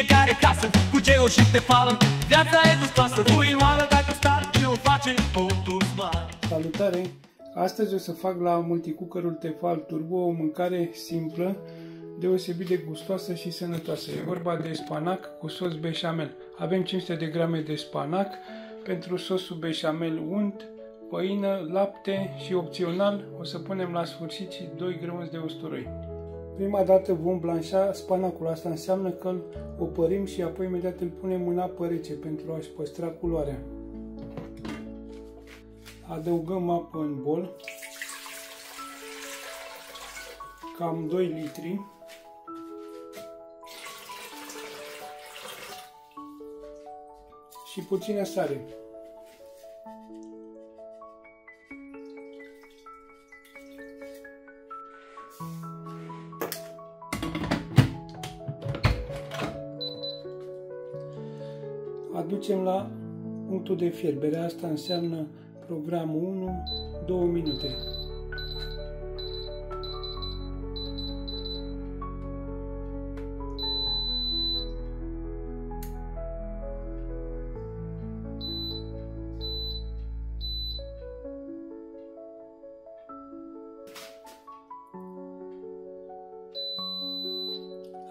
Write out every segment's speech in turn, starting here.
fiecare casă, cu geuri și tefală. Viața e gustoasă, buinoară dacă star și o face totul smart. Salutare! Astăzi o să fac la multicookerul Tefal Turbo o mâncare simplă, deosebit de gustoasă și sănătoasă. E vorba de spanac cu sos beșamel. Avem 500 de grame de spanac. Pentru sosul beșamel unt, făină, lapte și opțional o să punem la sfârșit și 2 grăunți de usturoi. Prima dată vom blanșa spanacul, asta înseamnă că îl opărim și apoi imediat îl punem în apă rece pentru a-și păstra culoarea. Adăugăm apă în bol, cam 2 litri. Și puțină sare. Aducem la punctul de fierbere, asta înseamnă programul 1, 2 minute.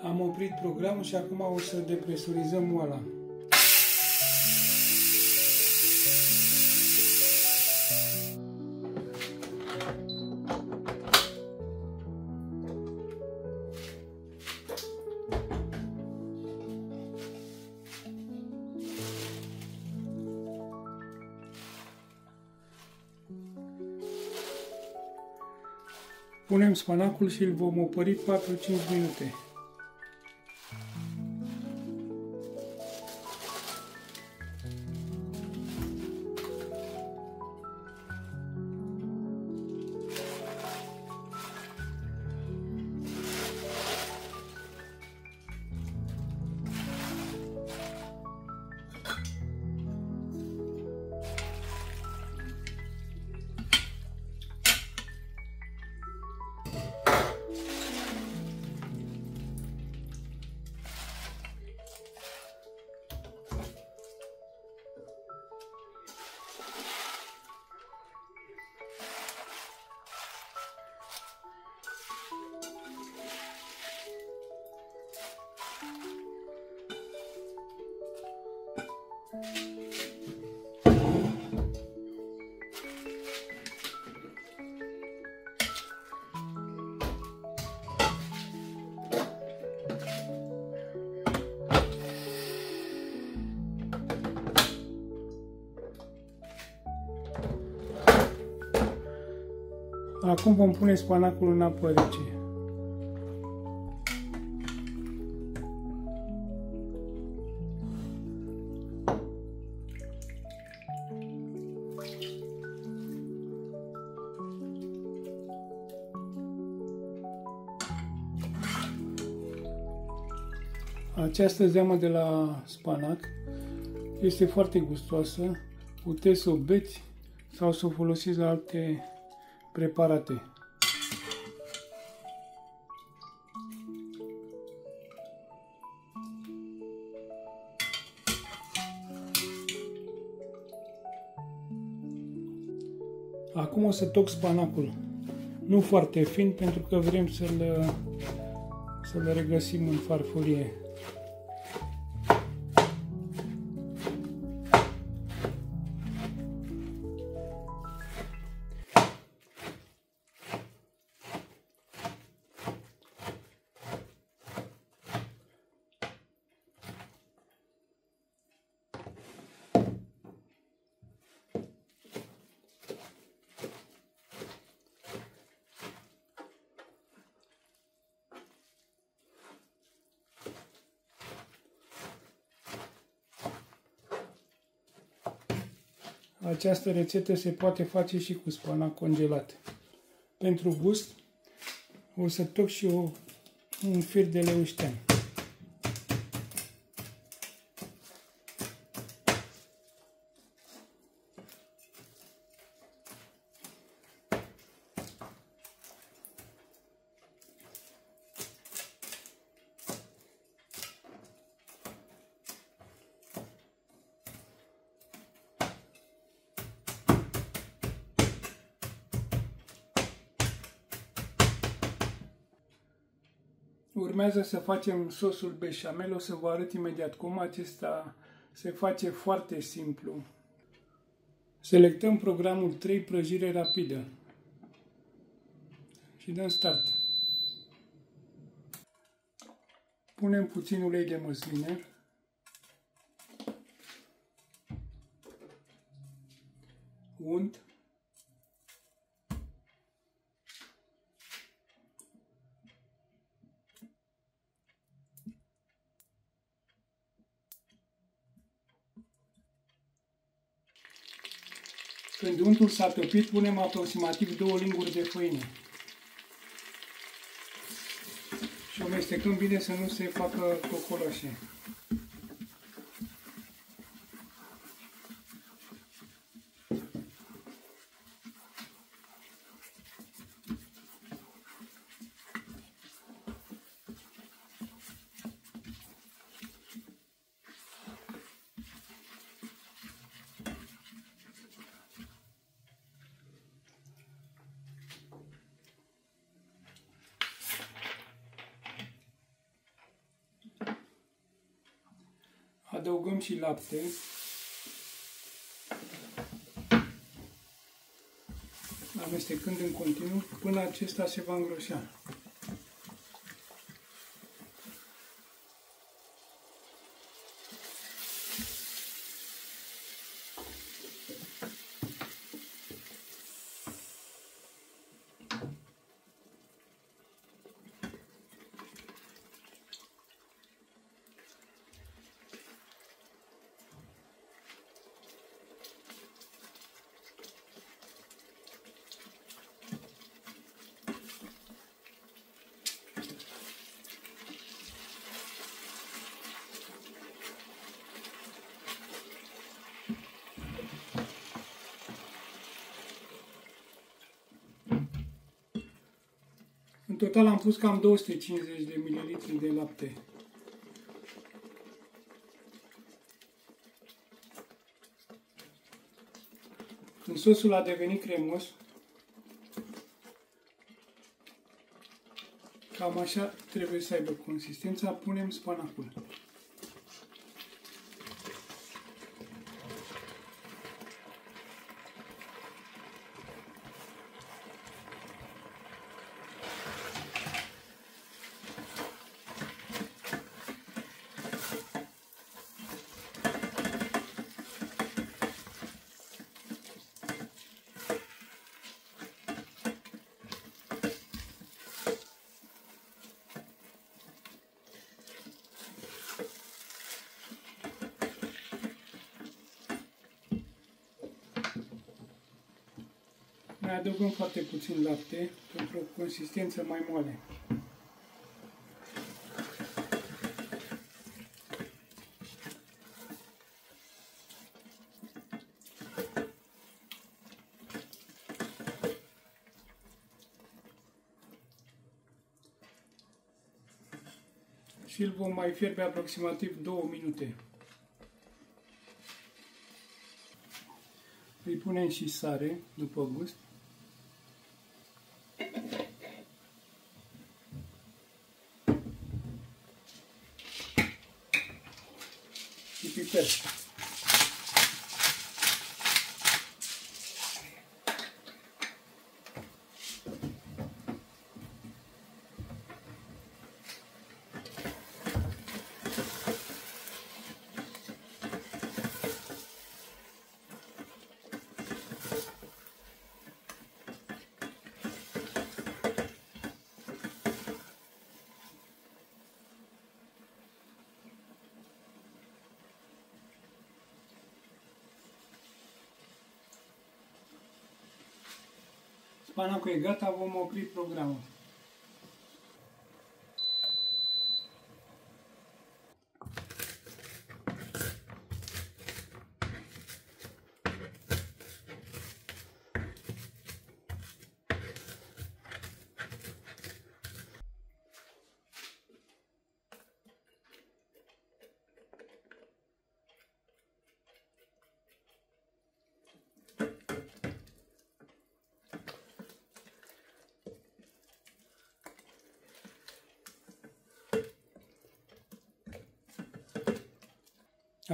Am oprit programul și acum o să depresurizăm oala. Punem spanacul și îl vom opări 4-5 minute. Acum vom pune spanacul în apă rece. Această zeamă de la spanac este foarte gustoasă. Puteți să o beți sau să o folosiți la alte preparate. Acum o să toc spanacul. Nu foarte fin, pentru că vrem să-l regăsim în farfurie. Această rețetă se poate face și cu spanac congelat. Pentru gust o să toc și un fir de leuștean. Urmează să facem sosul beșamel, o să vă arăt imediat cum. Acesta se face foarte simplu. Selectăm programul 3, prăjire rapidă și dăm start. Punem puțin ulei de măsline. Unt. Când untul s-a topit, punem aproximativ 2 linguri de făină. Și o amestecăm bine să nu se facă cocoloșe. Adăugăm și lapte. Amestecând în continuu până acesta se va îngroșa. În total am pus cam 250 de ml de lapte. Când sosul a devenit cremos, cam așa trebuie să aibă consistența, punem spanacul. Mai adăugăm foarte puțin lapte pentru o consistență mai moale. Și îl vom mai fierbe aproximativ 2 minute. Îi punem și sare după gust. Și piper. Spanacul e gata, vom opri programul.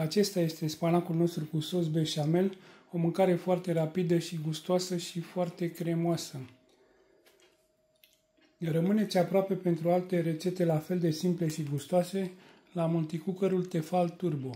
Acesta este spanacul nostru cu sos beșamel, o mâncare foarte rapidă și gustoasă și foarte cremoasă. Rămâneți aproape pentru alte rețete la fel de simple și gustoase la multicookerul Tefal Turbo.